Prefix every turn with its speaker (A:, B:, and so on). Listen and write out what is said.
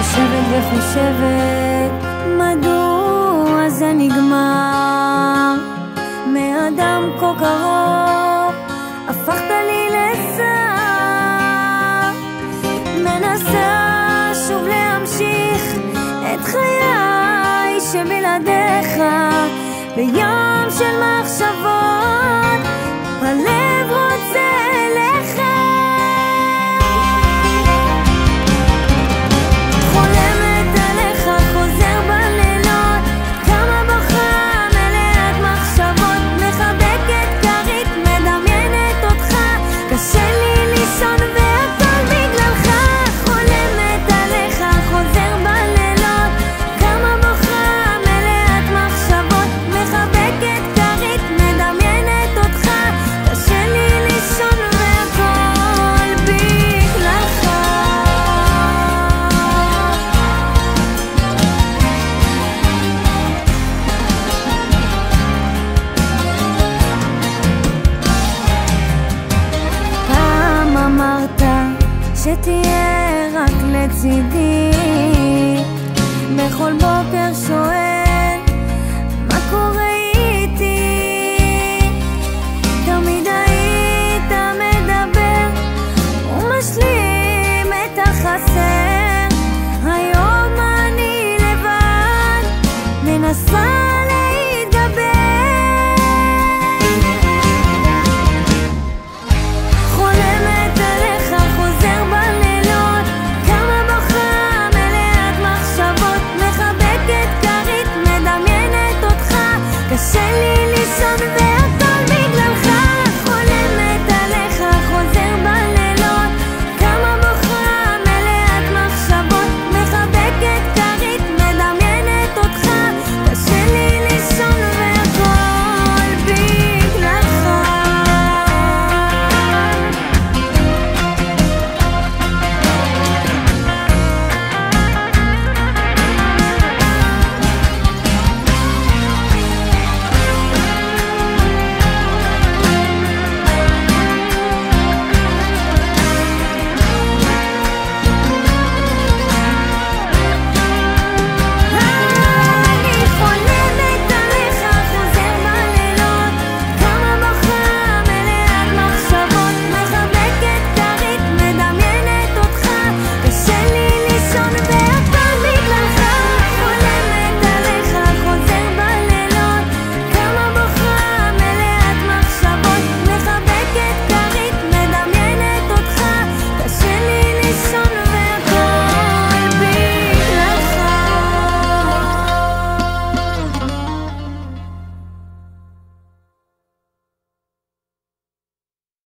A: יושבת וחושבת מדוע זה נגמר. מאדם כה קרוב הפכת לי לזר. מנסה שוב להמשיך את חיי שבלעדיך. ביום של מחשבות הלב רוצה אליך. חולמת עליך, חוזר בלילות, כמה בוכה מלאת מחשבות. מחבקת כרית, מדמיינת אותך, קשה לי לישון והכל בגללך. חולמת עליך, חוזר בלילות, כמה בוכה מלאת מחשבות. מחבקת כרית, מדמיינת אותך, קשה לי לישון והכל בגללך. פעם אמרת שתהיה רק לצידי, בכל בוקר שואל